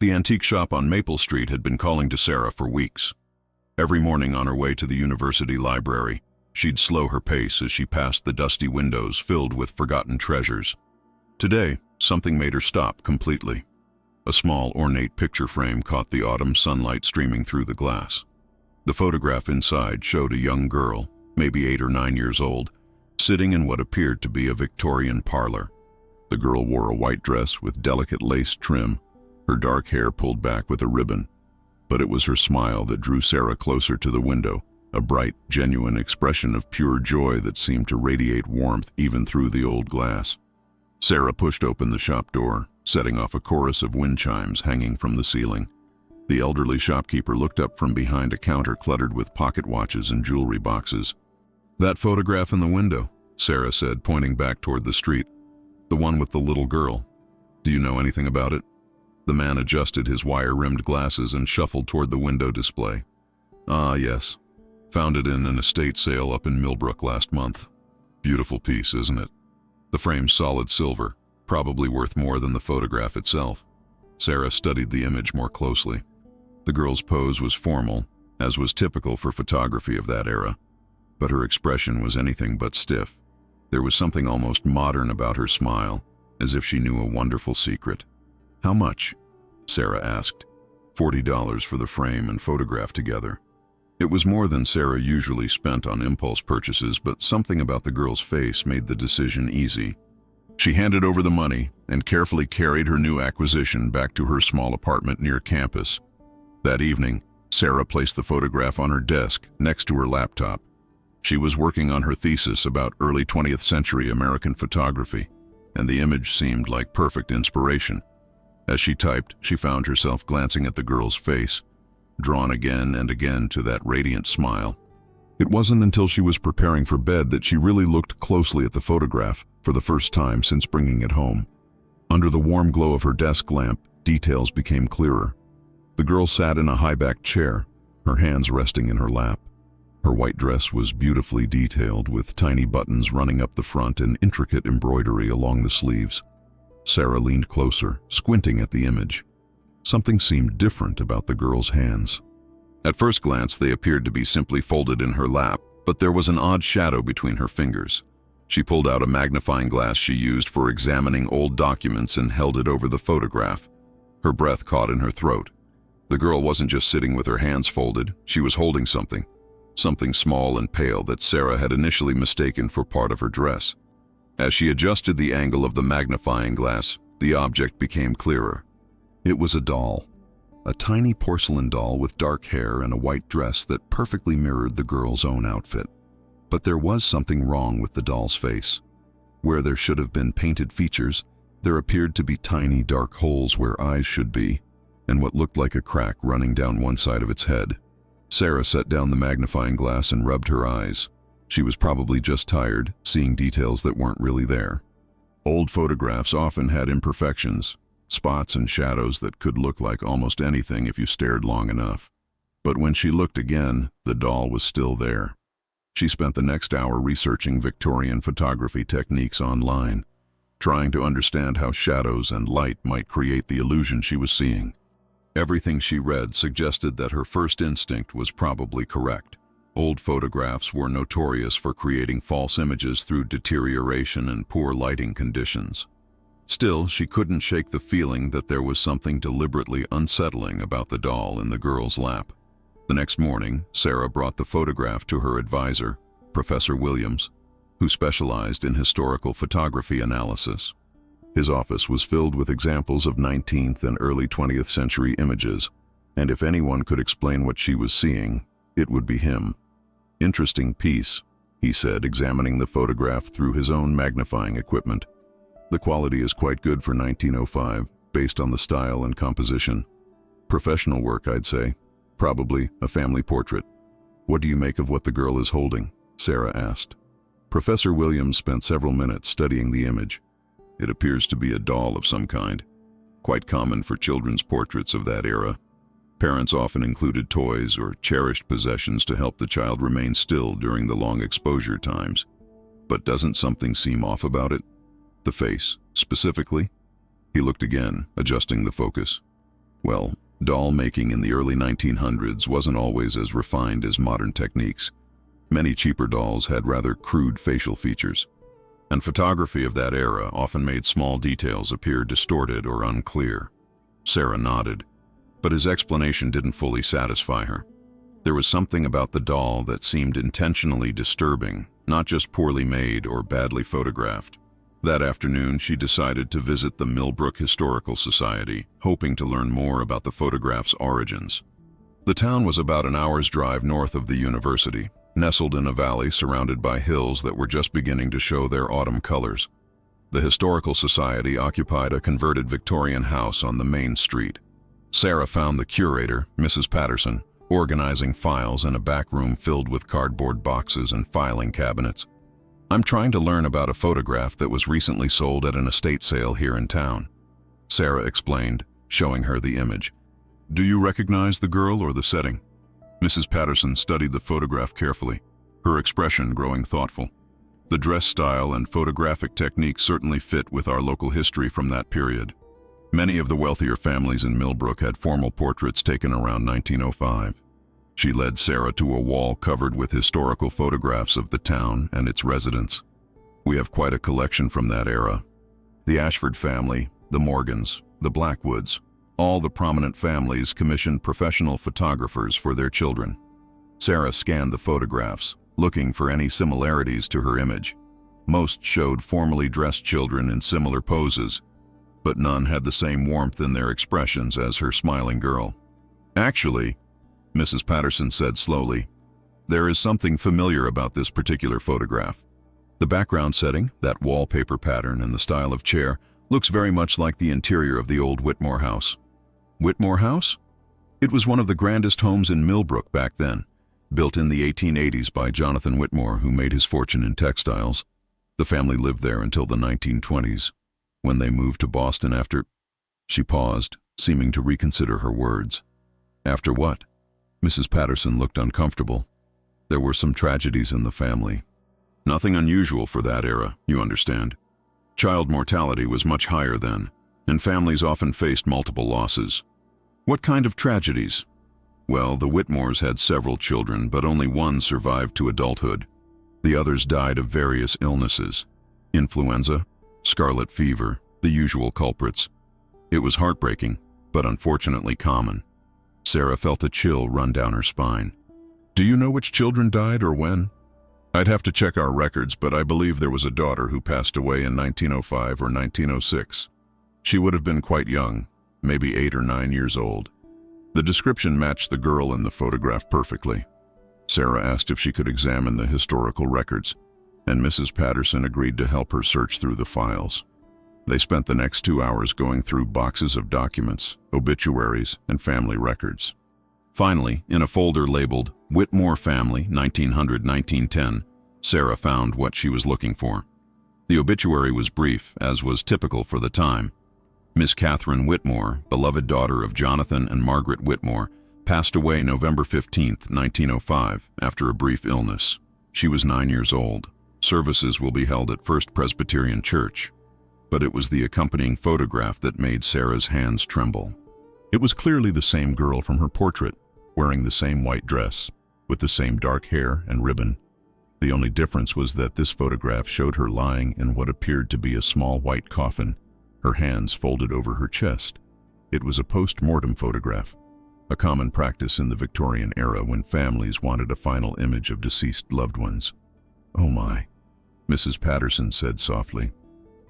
The antique shop on Maple Street had been calling to Sarah for weeks. Every morning on her way to the university library, she'd slow her pace as she passed the dusty windows filled with forgotten treasures. Today, something made her stop completely. A small, ornate picture frame caught the autumn sunlight streaming through the glass. The photograph inside showed a young girl, maybe 8 or 9 years old, sitting in what appeared to be a Victorian parlor. The girl wore a white dress with delicate lace trim, her dark hair pulled back with a ribbon. But it was her smile that drew Sarah closer to the window, a bright, genuine expression of pure joy that seemed to radiate warmth even through the old glass. Sarah pushed open the shop door, setting off a chorus of wind chimes hanging from the ceiling. The elderly shopkeeper looked up from behind a counter cluttered with pocket watches and jewelry boxes. "That photograph in the window," Sarah said, pointing back toward the street. "The one with the little girl. Do you know anything about it?" The man adjusted his wire-rimmed glasses and shuffled toward the window display. "Ah, yes. Found it in an estate sale up in Millbrook last month. Beautiful piece, isn't it? The frame's solid silver, probably worth more than the photograph itself." Sarah studied the image more closely. The girl's pose was formal, as was typical for photography of that era, but her expression was anything but stiff. There was something almost modern about her smile, as if she knew a wonderful secret. "How much?" Sarah asked. $40 for the frame and photograph together. It was more than Sarah usually spent on impulse purchases, but something about the girl's face made the decision easy. She handed over the money and carefully carried her new acquisition back to her small apartment near campus. That evening, Sarah placed the photograph on her desk next to her laptop. She was working on her thesis about early 20th century American photography, and the image seemed like perfect inspiration. As she typed, she found herself glancing at the girl's face, drawn again and again to that radiant smile. It wasn't until she was preparing for bed that she really looked closely at the photograph for the first time since bringing it home. Under the warm glow of her desk lamp, details became clearer. The girl sat in a high-backed chair, her hands resting in her lap. Her white dress was beautifully detailed, with tiny buttons running up the front and intricate embroidery along the sleeves. Sarah leaned closer, squinting at the image. Something seemed different about the girl's hands. At first glance, they appeared to be simply folded in her lap, but there was an odd shadow between her fingers. She pulled out a magnifying glass she used for examining old documents and held it over the photograph. Her breath caught in her throat. The girl wasn't just sitting with her hands folded, she was holding something small and pale that Sarah had initially mistaken for part of her dress. As she adjusted the angle of the magnifying glass, the object became clearer. It was a doll. A tiny porcelain doll with dark hair and a white dress that perfectly mirrored the girl's own outfit. But there was something wrong with the doll's face. Where there should have been painted features, there appeared to be tiny dark holes where eyes should be, and what looked like a crack running down one side of its head. Sarah set down the magnifying glass and rubbed her eyes. She was probably just tired, seeing details that weren't really there. Old photographs often had imperfections, spots and shadows that could look like almost anything if you stared long enough. But when she looked again, the doll was still there. She spent the next hour researching Victorian photography techniques online, trying to understand how shadows and light might create the illusion she was seeing. Everything she read suggested that her first instinct was probably correct. Old photographs were notorious for creating false images through deterioration and poor lighting conditions. Still, she couldn't shake the feeling that there was something deliberately unsettling about the doll in the girl's lap. The next morning, Sarah brought the photograph to her advisor, Professor Williams, who specialized in historical photography analysis. His office was filled with examples of 19th and early 20th century images, and if anyone could explain what she was seeing, it would be him. "Interesting piece," he said, examining the photograph through his own magnifying equipment. "The quality is quite good for 1905, based on the style and composition. Professional work, I'd say. Probably a family portrait." "What do you make of what the girl is holding?" Sarah asked. Professor Williams spent several minutes studying the image. "It appears to be a doll of some kind, quite common for children's portraits of that era. Parents often included toys or cherished possessions to help the child remain still during the long exposure times. But doesn't something seem off about it? The face, specifically?" He looked again, adjusting the focus. Well, doll making in the early 1900s wasn't always as refined as modern techniques. Many cheaper dolls had rather crude facial features, and photography of that era often made small details appear distorted or unclear. Sarah nodded, but his explanation didn't fully satisfy her. There was something about the doll that seemed intentionally disturbing, not just poorly made or badly photographed. That afternoon, she decided to visit the Millbrook Historical Society, hoping to learn more about the photograph's origins. The town was about an hour's drive north of the university, nestled in a valley surrounded by hills that were just beginning to show their autumn colors. The Historical Society occupied a converted Victorian house on the main street. Sarah found the curator, Mrs. Patterson, organizing files in a back room filled with cardboard boxes and filing cabinets. "I'm trying to learn about a photograph that was recently sold at an estate sale here in town," Sarah explained, showing her the image. "Do you recognize the girl or the setting?" Mrs. Patterson studied the photograph carefully, her expression growing thoughtful. The dress style and photographic technique certainly fit with our local history from that period. Many of the wealthier families in Millbrook had formal portraits taken around 1905. She led Sarah to a wall covered with historical photographs of the town and its residents. "We have quite a collection from that era. The Ashford family, the Morgans, the Blackwoods, all the prominent families commissioned professional photographers for their children." Sarah scanned the photographs, looking for any similarities to her image. Most showed formally dressed children in similar poses, but none had the same warmth in their expressions as her smiling girl. "Actually," Mrs. Patterson said slowly, "there is something familiar about this particular photograph. The background setting, that wallpaper pattern and the style of chair, looks very much like the interior of the old Whitmore house." Whitmore House? It was one of the grandest homes in Millbrook back then, built in the 1880s by Jonathan Whitmore, who made his fortune in textiles. The family lived there until the 1920s, when they moved to Boston after... She paused, seeming to reconsider her words. "After what?" Mrs. Patterson looked uncomfortable. "There were some tragedies in the family. Nothing unusual for that era, you understand. Child mortality was much higher then, and families often faced multiple losses." "What kind of tragedies?" "Well, the Whitmores had several children, but only one survived to adulthood. The others died of various illnesses. Influenza, scarlet fever, the usual culprits. It was heartbreaking, but unfortunately common." Sarah felt a chill run down her spine. "Do you know which children died or when?" "I'd have to check our records, but I believe there was a daughter who passed away in 1905 or 1906. She would have been quite young, maybe 8 or 9 years old." The description matched the girl in the photograph perfectly. Sarah asked if she could examine the historical records, and Mrs. Patterson agreed to help her search through the files. They spent the next 2 hours going through boxes of documents, obituaries, and family records. Finally, in a folder labeled Whitmore Family 1900-1910, Sarah found what she was looking for. The obituary was brief, as was typical for the time. Miss Catherine Whitmore, beloved daughter of Jonathan and Margaret Whitmore, passed away November 15, 1905, after a brief illness. She was 9 years old. Services will be held at First Presbyterian Church. But it was the accompanying photograph that made Sarah's hands tremble. It was clearly the same girl from her portrait, wearing the same white dress, with the same dark hair and ribbon. The only difference was that this photograph showed her lying in what appeared to be a small white coffin, her hands folded over her chest. It was a post-mortem photograph, a common practice in the Victorian era when families wanted a final image of deceased loved ones. "Oh my," Mrs. Patterson said softly.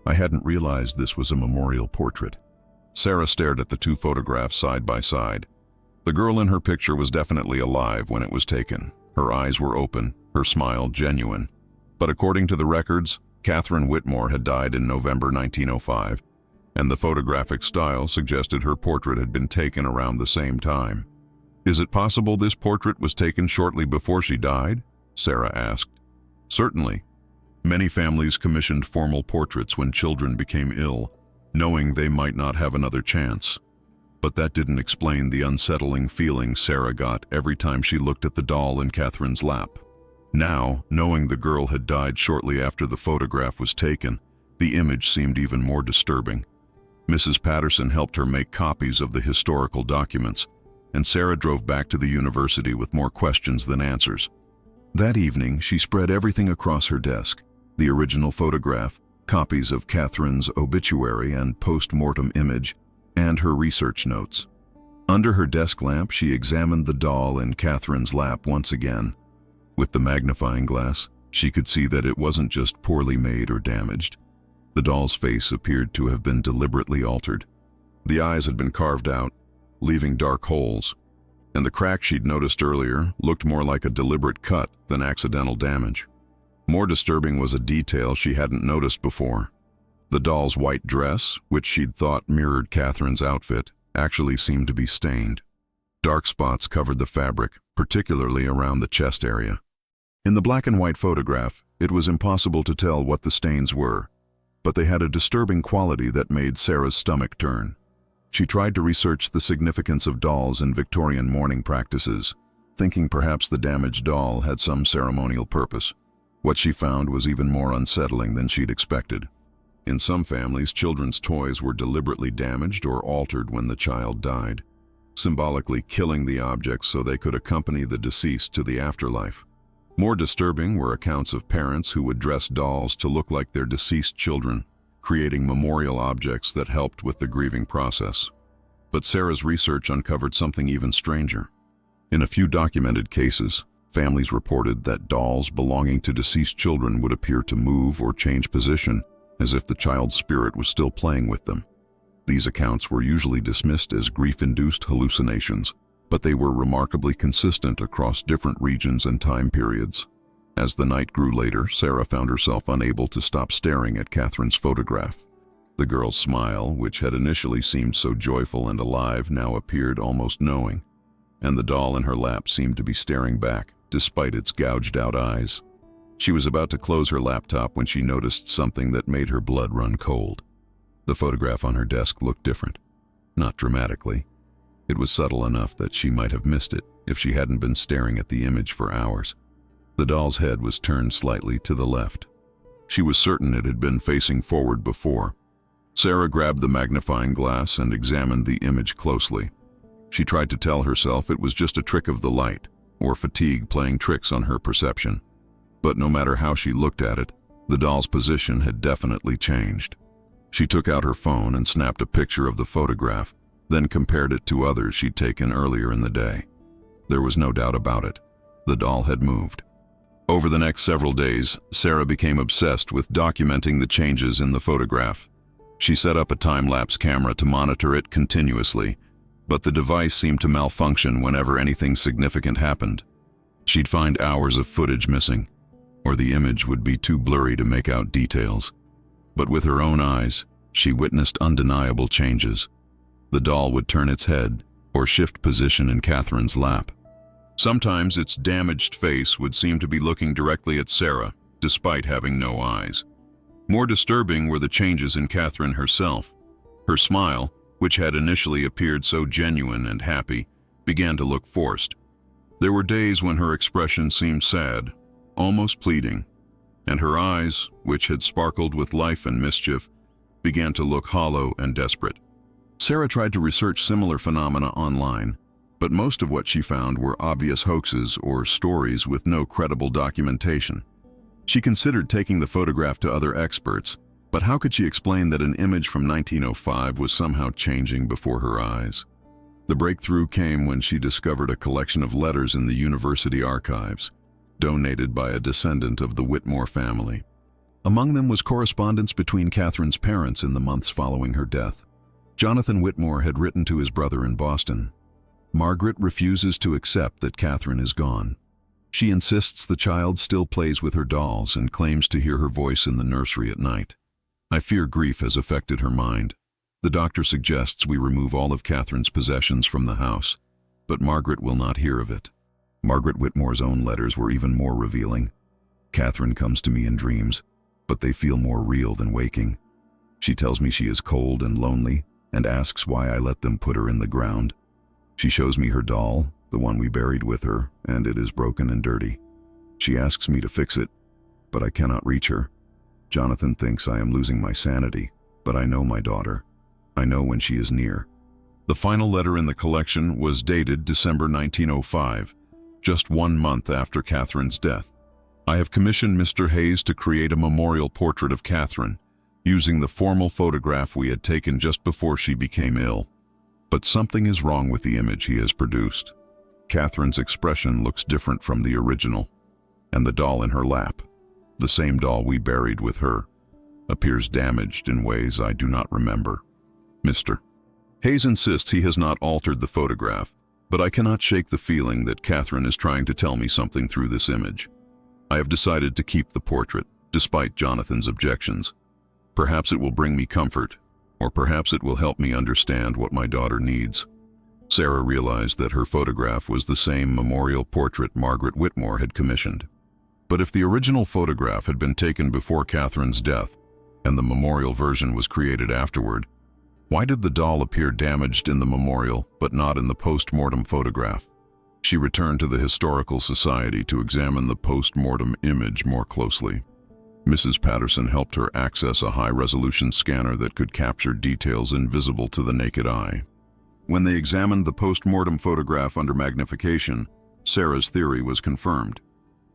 "I hadn't realized this was a memorial portrait." Sarah stared at the two photographs side by side. The girl in her picture was definitely alive when it was taken. Her eyes were open, her smile genuine. But according to the records, Catherine Whitmore had died in November 1905, and the photographic style suggested her portrait had been taken around the same time. "Is it possible this portrait was taken shortly before she died?" Sarah asked. "Certainly. Many families commissioned formal portraits when children became ill, knowing they might not have another chance. But that didn't explain the unsettling feeling Sarah got every time she looked at the doll in Catherine's lap. Now, knowing the girl had died shortly after the photograph was taken, the image seemed even more disturbing. Mrs. Patterson helped her make copies of the historical documents, and Sarah drove back to the university with more questions than answers. That evening, she spread everything across her desk: the original photograph, copies of Catherine's obituary and post-mortem image, and her research notes. Under her desk lamp, she examined the doll in Catherine's lap once again. With the magnifying glass, she could see that it wasn't just poorly made or damaged. The doll's face appeared to have been deliberately altered. The eyes had been carved out, leaving dark holes, and the crack she'd noticed earlier looked more like a deliberate cut than accidental damage. More disturbing was a detail she hadn't noticed before. The doll's white dress, which she'd thought mirrored Catherine's outfit, actually seemed to be stained. Dark spots covered the fabric, particularly around the chest area. In the black and white photograph, it was impossible to tell what the stains were, but they had a disturbing quality that made Sarah's stomach turn. She tried to research the significance of dolls in Victorian mourning practices, thinking perhaps the damaged doll had some ceremonial purpose. What she found was even more unsettling than she'd expected. In some families, children's toys were deliberately damaged or altered when the child died, symbolically killing the objects so they could accompany the deceased to the afterlife. More disturbing were accounts of parents who would dress dolls to look like their deceased children, creating memorial objects that helped with the grieving process. But Sarah's research uncovered something even stranger. In a few documented cases, families reported that dolls belonging to deceased children would appear to move or change position, as if the child's spirit was still playing with them. These accounts were usually dismissed as grief-induced hallucinations, but they were remarkably consistent across different regions and time periods. As the night grew later, Sarah found herself unable to stop staring at Catherine's photograph. The girl's smile, which had initially seemed so joyful and alive, now appeared almost knowing, and the doll in her lap seemed to be staring back, despite its gouged-out eyes. She was about to close her laptop when she noticed something that made her blood run cold. The photograph on her desk looked different. Not dramatically. It was subtle enough that she might have missed it if she hadn't been staring at the image for hours. The doll's head was turned slightly to the left. She was certain it had been facing forward before. Sarah grabbed the magnifying glass and examined the image closely. She tried to tell herself it was just a trick of the light, or fatigue playing tricks on her perception. But no matter how she looked at it, the doll's position had definitely changed. She took out her phone and snapped a picture of the photograph, then compared it to others she'd taken earlier in the day. There was no doubt about it. The doll had moved. Over the next several days, Sarah became obsessed with documenting the changes in the photograph. She set up a time-lapse camera to monitor it continuously, but the device seemed to malfunction whenever anything significant happened. She'd find hours of footage missing, or the image would be too blurry to make out details. But with her own eyes, she witnessed undeniable changes. The doll would turn its head or shift position in Catherine's lap. Sometimes its damaged face would seem to be looking directly at Sarah, despite having no eyes. More disturbing were the changes in Catherine herself. Her smile, which had initially appeared so genuine and happy, began to look forced. There were days when her expression seemed sad, almost pleading, and her eyes, which had sparkled with life and mischief, began to look hollow and desperate. Sarah tried to research similar phenomena online, but most of what she found were obvious hoaxes or stories with no credible documentation. She considered taking the photograph to other experts, but how could she explain that an image from 1905 was somehow changing before her eyes? The breakthrough came when she discovered a collection of letters in the university archives, donated by a descendant of the Whitmore family. Among them was correspondence between Catherine's parents in the months following her death. Jonathan Whitmore had written to his brother in Boston. Margaret refuses to accept that Catherine is gone. She insists the child still plays with her dolls and claims to hear her voice in the nursery at night. I fear grief has affected her mind. The doctor suggests we remove all of Catherine's possessions from the house, but Margaret will not hear of it. Margaret Whitmore's own letters were even more revealing. Catherine comes to me in dreams, but they feel more real than waking. She tells me she is cold and lonely and asks why I let them put her in the ground. She shows me her doll, the one we buried with her, and it is broken and dirty. She asks me to fix it, but I cannot reach her. Jonathan thinks I am losing my sanity, but I know my daughter. I know when she is near. The final letter in the collection was dated December 1905, just 1 month after Catherine's death. I have commissioned Mr. Hayes to create a memorial portrait of Catherine, using the formal photograph we had taken just before she became ill. But something is wrong with the image he has produced. Catherine's expression looks different from the original, and the doll in her lap, the same doll we buried with her, appears damaged in ways I do not remember. Mr. Hayes insists he has not altered the photograph, but I cannot shake the feeling that Catherine is trying to tell me something through this image. I have decided to keep the portrait, despite Jonathan's objections. Perhaps it will bring me comfort, or perhaps it will help me understand what my daughter needs. Sarah realized that her photograph was the same memorial portrait Margaret Whitmore had commissioned. But if the original photograph had been taken before Catherine's death, and the memorial version was created afterward, why did the doll appear damaged in the memorial but not in the post-mortem photograph? She returned to the Historical Society to examine the post-mortem image more closely. Mrs. Patterson helped her access a high-resolution scanner that could capture details invisible to the naked eye. When they examined the post-mortem photograph under magnification, Sarah's theory was confirmed.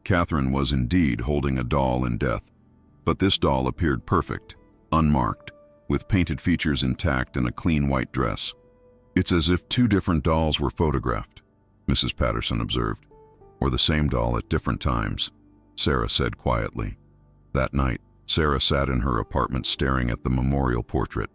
Catherine was indeed holding a doll in death, but this doll appeared perfect, unmarked, with painted features intact and a clean white dress. It's as if 2 different dolls were photographed, Mrs. Patterson observed, or the same doll at different times, Sarah said quietly. That night, Sarah sat in her apartment staring at the memorial portrait.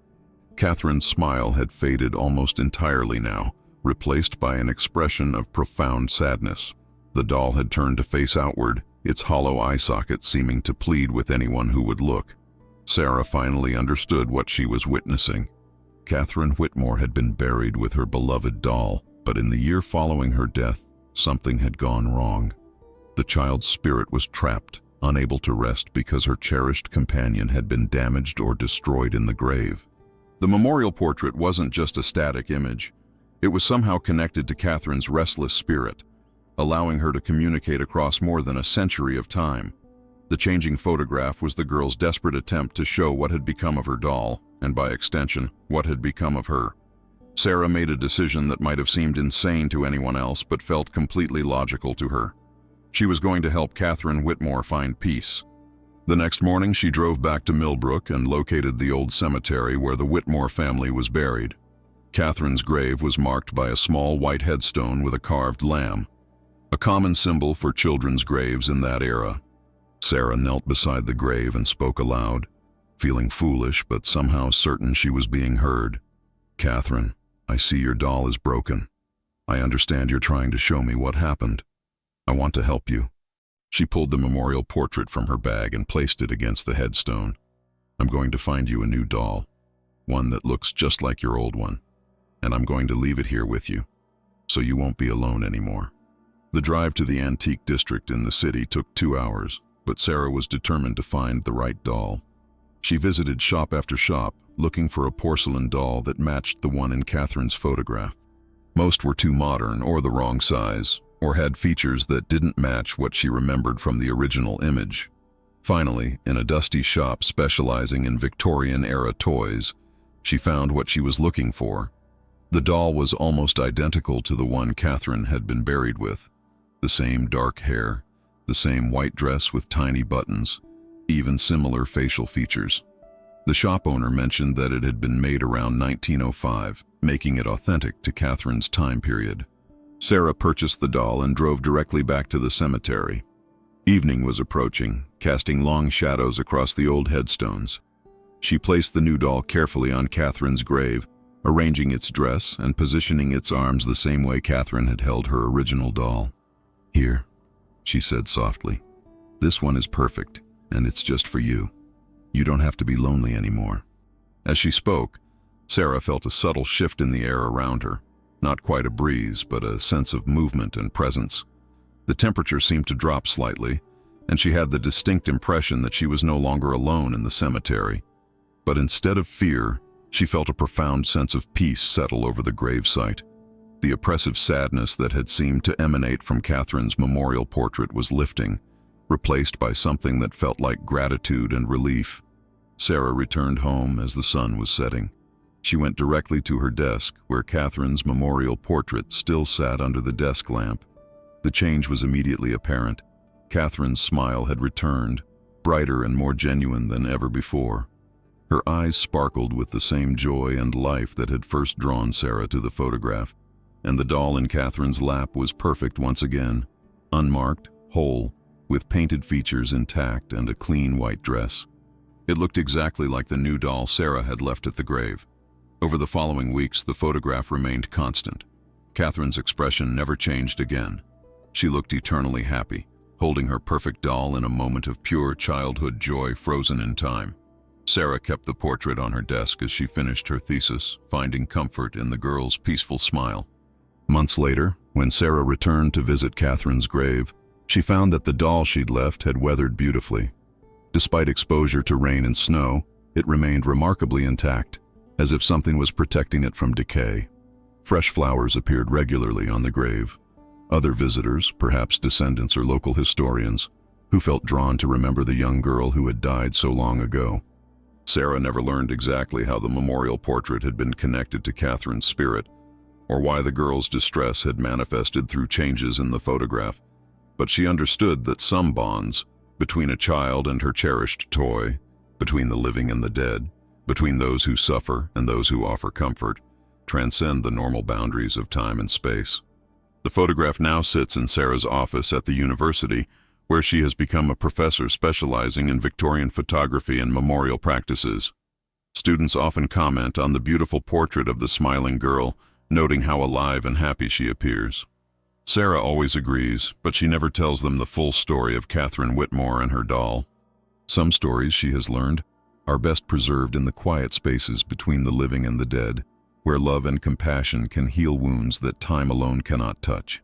Catherine's smile had faded almost entirely now, replaced by an expression of profound sadness. The doll had turned to face outward, its hollow eye socket seeming to plead with anyone who would look. Sarah finally understood what she was witnessing. Catherine Whitmore had been buried with her beloved doll, but in the year following her death, something had gone wrong. The child's spirit was trapped, unable to rest because her cherished companion had been damaged or destroyed in the grave. The memorial portrait wasn't just a static image. It was somehow connected to Catherine's restless spirit, allowing her to communicate across more than a century of time. The changing photograph was the girl's desperate attempt to show what had become of her doll, and by extension, what had become of her. Sarah made a decision that might have seemed insane to anyone else but felt completely logical to her. She was going to help Catherine Whitmore find peace. The next morning, she drove back to Millbrook and located the old cemetery where the Whitmore family was buried. Catherine's grave was marked by a small white headstone with a carved lamb, a common symbol for children's graves in that era. Sarah knelt beside the grave and spoke aloud, feeling foolish but somehow certain she was being heard. "Catherine, I see your doll is broken. I understand you're trying to show me what happened. I want to help you." She pulled the memorial portrait from her bag and placed it against the headstone. "I'm going to find you a new doll, one that looks just like your old one, and I'm going to leave it here with you, so you won't be alone anymore." The drive to the antique district in the city took 2 hours, but Sarah was determined to find the right doll. She visited shop after shop, looking for a porcelain doll that matched the one in Catherine's photograph. Most were too modern or the wrong size, or had features that didn't match what she remembered from the original image. Finally, in a dusty shop specializing in Victorian-era toys, she found what she was looking for. The doll was almost identical to the one Catherine had been buried with. The same dark hair, the same white dress with tiny buttons, even similar facial features. The shop owner mentioned that it had been made around 1905, making it authentic to Catherine's time period. Sarah purchased the doll and drove directly back to the cemetery. Evening was approaching, casting long shadows across the old headstones. She placed the new doll carefully on Catherine's grave, arranging its dress and positioning its arms the same way Catherine had held her original doll. "Here," she said softly. "This one is perfect, and it's just for you. You don't have to be lonely anymore." As she spoke, Sarah felt a subtle shift in the air around her. Not quite a breeze, but a sense of movement and presence. The temperature seemed to drop slightly, and she had the distinct impression that she was no longer alone in the cemetery. But instead of fear, she felt a profound sense of peace settle over the gravesite. The oppressive sadness that had seemed to emanate from Catherine's memorial portrait was lifting, replaced by something that felt like gratitude and relief. Sarah returned home as the sun was setting. She went directly to her desk, where Catherine's memorial portrait still sat under the desk lamp. The change was immediately apparent. Catherine's smile had returned, brighter and more genuine than ever before. Her eyes sparkled with the same joy and life that had first drawn Sarah to the photograph, and the doll in Catherine's lap was perfect once again, unmarked, whole, with painted features intact and a clean white dress. It looked exactly like the new doll Sarah had left at the grave. Over the following weeks, the photograph remained constant. Catherine's expression never changed again. She looked eternally happy, holding her perfect doll in a moment of pure childhood joy frozen in time. Sarah kept the portrait on her desk as she finished her thesis, finding comfort in the girl's peaceful smile. Months later, when Sarah returned to visit Catherine's grave, she found that the doll she'd left had weathered beautifully. Despite exposure to rain and snow, it remained remarkably intact, as if something was protecting it from decay. Fresh flowers appeared regularly on the grave. Other visitors, perhaps descendants or local historians, who felt drawn to remember the young girl who had died so long ago. Sarah never learned exactly how the memorial portrait had been connected to Catherine's spirit, or why the girl's distress had manifested through changes in the photograph, but she understood that some bonds, between a child and her cherished toy, between the living and the dead, between those who suffer and those who offer comfort, transcend the normal boundaries of time and space. The photograph now sits in Sarah's office at the university, where she has become a professor specializing in Victorian photography and memorial practices. Students often comment on the beautiful portrait of the smiling girl, noting how alive and happy she appears. Sarah always agrees, but she never tells them the full story of Catherine Whitmore and her doll. Some stories, she has learned, are best preserved in the quiet spaces between the living and the dead, where love and compassion can heal wounds that time alone cannot touch.